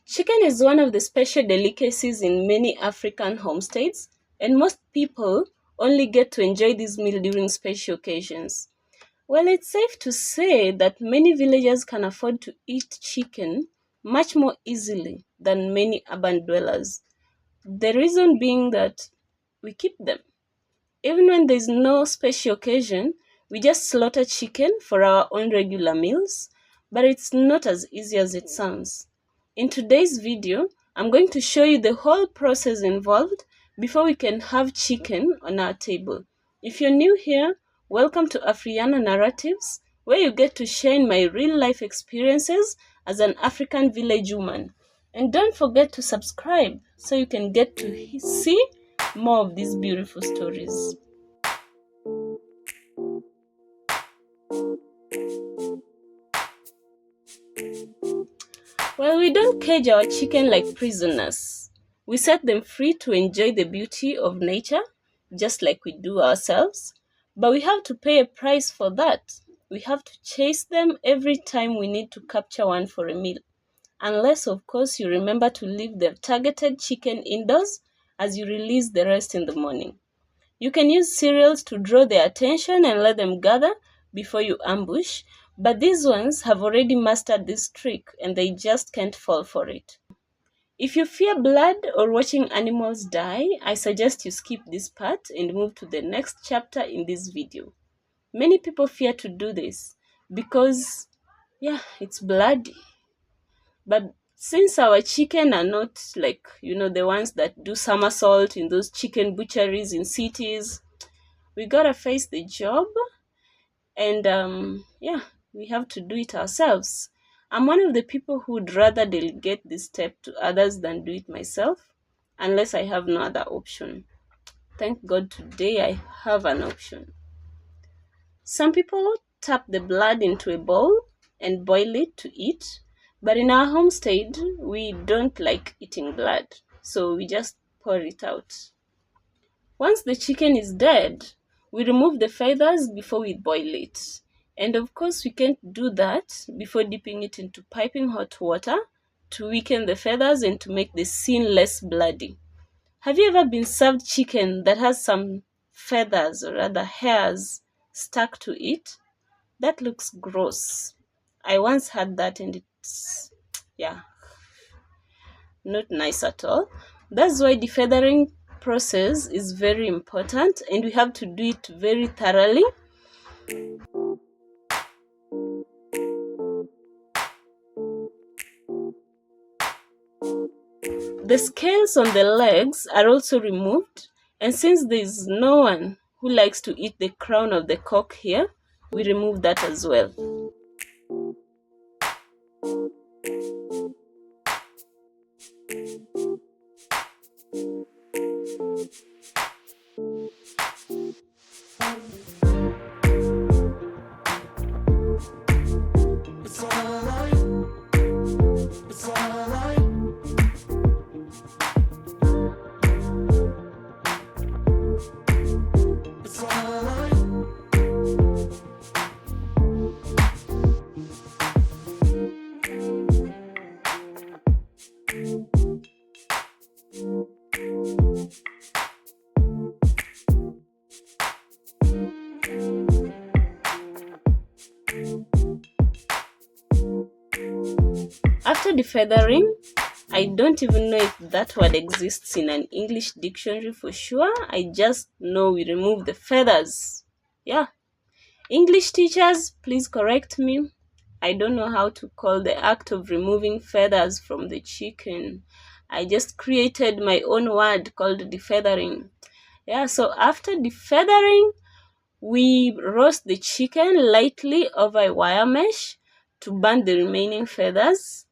Chicken is one of the special delicacies in many African homesteads, and most people only get to enjoy this meal during special occasions. Well, it's safe to say that many villagers can afford to eat chicken much more easily than many urban dwellers. The reason being that we keep them. Even when there's no special occasion, we just slaughter chicken for our own regular meals, but it's not as easy as it sounds. In today's video, I'm going to show you the whole process involved before we can have chicken on our table. If you're new here, welcome to Afriana Narratives, where you get to share in my real-life experiences as an African village woman. And don't forget to subscribe so you can get to see more of these beautiful stories. Well, we don't cage our chicken like prisoners. We set them free to enjoy the beauty of nature, just like we do ourselves. But we have to pay a price for that. We have to chase them every time we need to capture one for a meal. Unless, of course, you remember to leave the targeted chicken indoors as you release the rest in the morning. You can use cereals to draw their attention and let them gather before you ambush, but these ones have already mastered this trick and they just can't fall for it. If you fear blood or watching animals die, I suggest you skip this part and move to the next chapter in this video. Many people fear to do this because, it's bloody. But since our chicken are not like, the ones that do somersault in those chicken butcheries in cities, we gotta face the job and we have to do it ourselves. I'm one of the people who would rather delegate this step to others than do it myself, unless I have no other option. Thank God today I have an option. Some people tap the blood into a bowl and boil it to eat, but in our homestead, we don't like eating blood, so we just pour it out. Once the chicken is dead, we remove the feathers before we boil it. And of course, we can't do that before dipping it into piping hot water to weaken the feathers and to make the scene less bloody. Have you ever been served chicken that has some feathers or rather hairs stuck to it? That looks gross. I once had that and it's, not nice at all. That's why the feathering process is very important and we have to do it very thoroughly. The scales on the legs are also removed, and since there is no one who likes to eat the crown of the cock here, we remove that as well. After defeathering, I don't even know if that word exists in an English dictionary for sure. I just know we remove the feathers. English teachers, please correct me. I don't know how to call the act of removing feathers from the chicken. I just created my own word called defeathering. So after defeathering, we roast the chicken lightly over a wire mesh to burn the remaining feathers,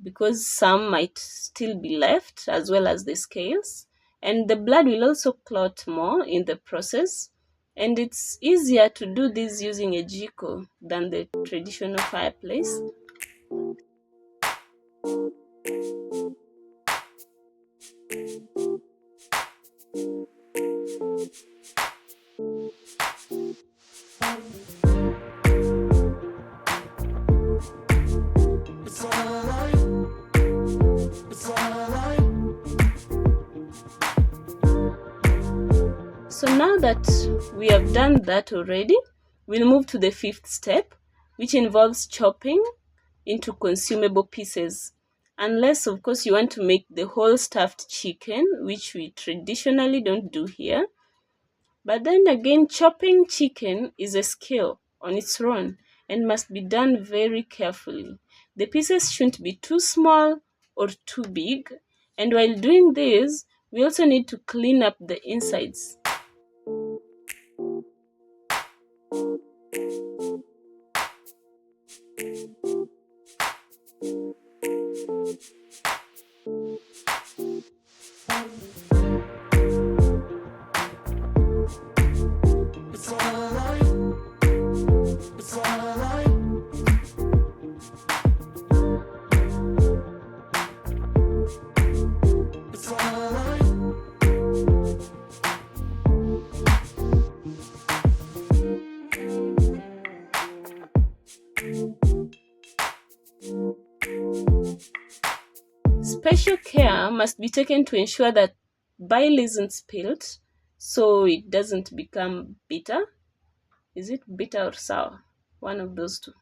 because some might still be left, as well as the scales. And the blood will also clot more in the process. And it's easier to do this using a jiko than the traditional fireplace. that we have done that already, we'll move to the fifth step, which involves chopping into consumable pieces. Unless, of course, you want to make the whole stuffed chicken, which we traditionally don't do here. But then again, chopping chicken is a skill on its own and must be done very carefully. The pieces shouldn't be too small or too big. And while doing this, we also need to clean up the insides. Special care must be taken to ensure that bile isn't spilled, so it doesn't become bitter. Is it bitter or sour? One of those two.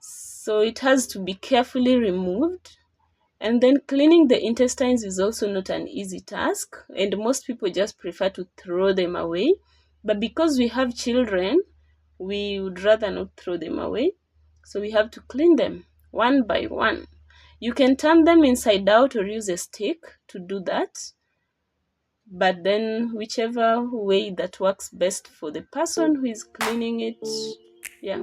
So it has to be carefully removed. And then cleaning the intestines is also not an easy task, and most people just prefer to throw them away. But because we have children, we would rather not throw them away. So we have to clean them one by one. You can turn them inside out or use a stick to do that. But then whichever way that works best for the person who is cleaning it, yeah.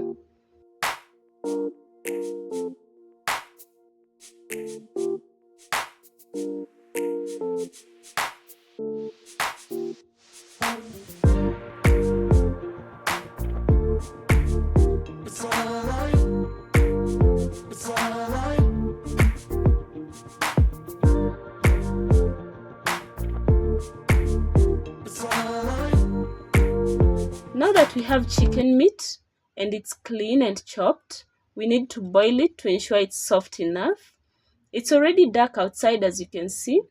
Now that we have chicken meat and it's clean and chopped, we need to boil it to ensure it's soft enough. It's already dark outside, as you can see,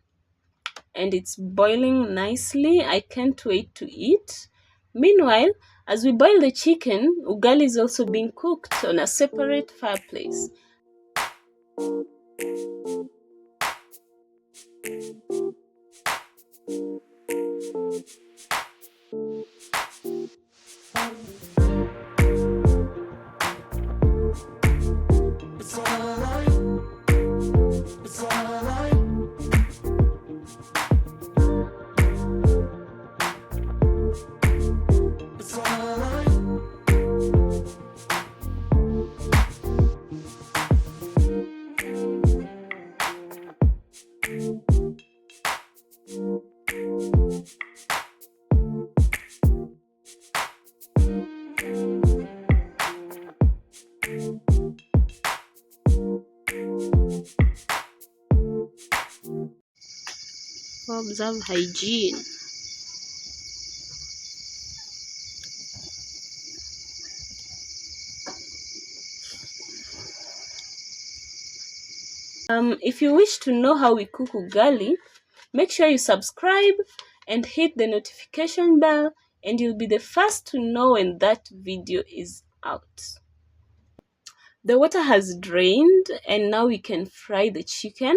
and it's boiling nicely. I can't wait to eat. Meanwhile, as we boil the chicken, ugali is also being cooked on a separate fireplace. Observe hygiene. If you wish to know how we cook ugali, make sure you subscribe and hit the notification bell, and you'll be the first to know when that video is out. The water has drained and now we can fry the chicken.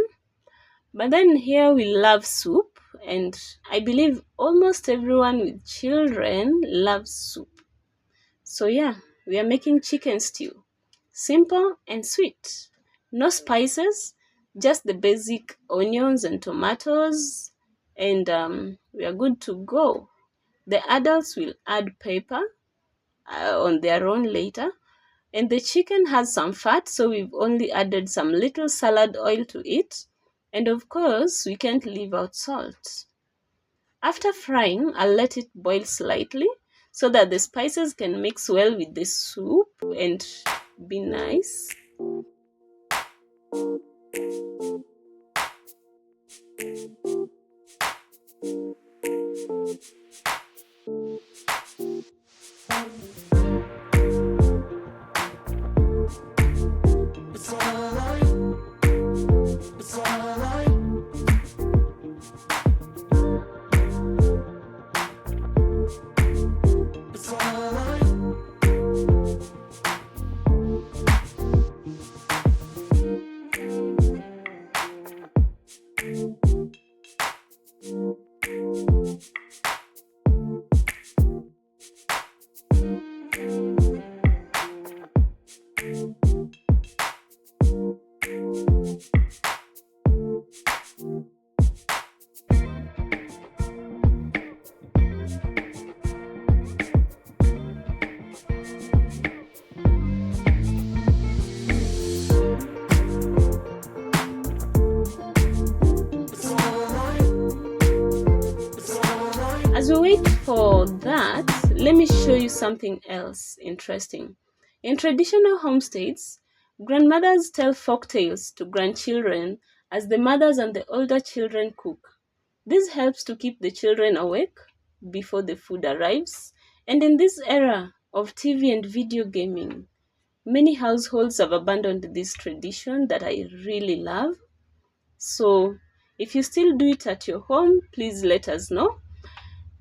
But then here we love soup, and I believe almost everyone with children loves soup. So yeah, we are making chicken stew. Simple and sweet. No spices, just the basic onions and tomatoes, and we are good to go. The adults will add pepper on their own later. And the chicken has some fat, so we've only added some little salad oil to it. And of course, we can't leave out salt. After frying, I'll let it boil slightly so that the spices can mix well with the soup and be nice. As we wait for that, let me show you something else interesting. In traditional homesteads, grandmothers tell folk tales to grandchildren as the mothers and the older children cook. This helps to keep the children awake before the food arrives. And in this era of TV and video gaming, many households have abandoned this tradition that I really love. So if you still do it at your home, please let us know.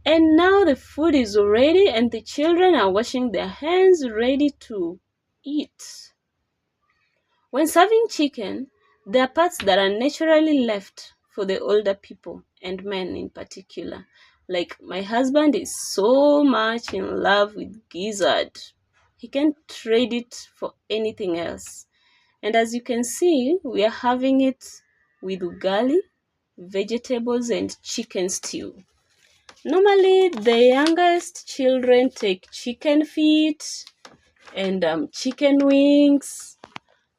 And now the food is ready and the children are washing their hands, ready to eat. When serving chicken, there are parts that are naturally left for the older people and men in particular. Like my husband is so much in love with gizzard. He can't trade it for anything else. And as you can see, we are having it with ugali, vegetables, and chicken stew. Normally, the youngest children take chicken feet and chicken wings.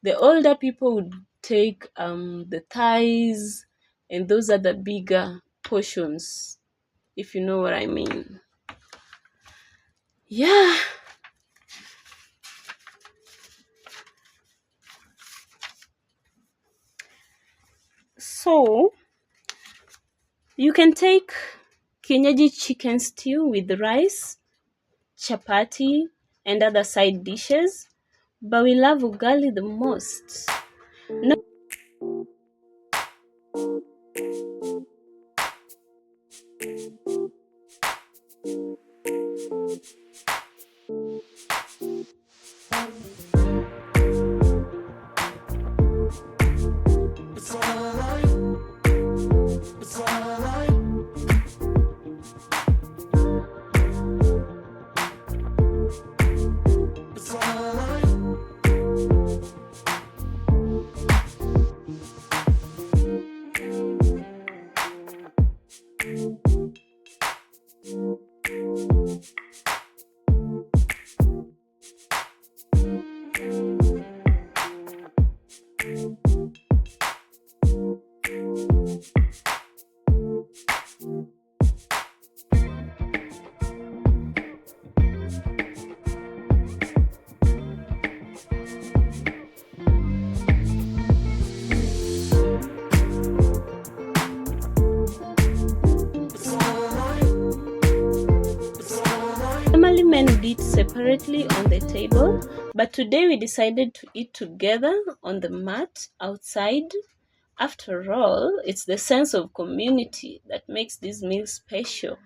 The older people would take the thighs, and those are the bigger portions, if you know what I mean. Yeah. So, you can take Kienyeji chicken stew with rice, chapati, and other side dishes, but we love ugali the most. Normally men would eat separately on the table, but today we decided to eat together on the mat outside. After all, it's the sense of community that makes this meal special.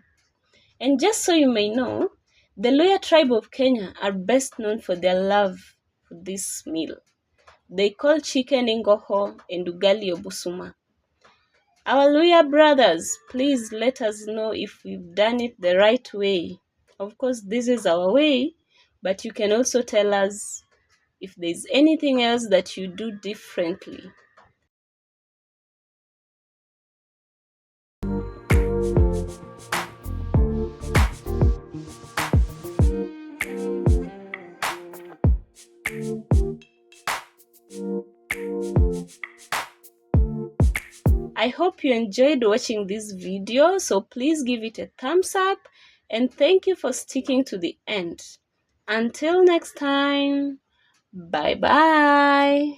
And just so you may know, the Luhya tribe of Kenya are best known for their love for this meal. They call chicken ingoho and ugali obusuma. Our Luhya brothers, please let us know if we've done it the right way. Of course, this is our way, but you can also tell us if there's anything else that you do differently. I hope you enjoyed watching this video, so please give it a thumbs up and thank you for sticking to the end. Until next time, bye bye.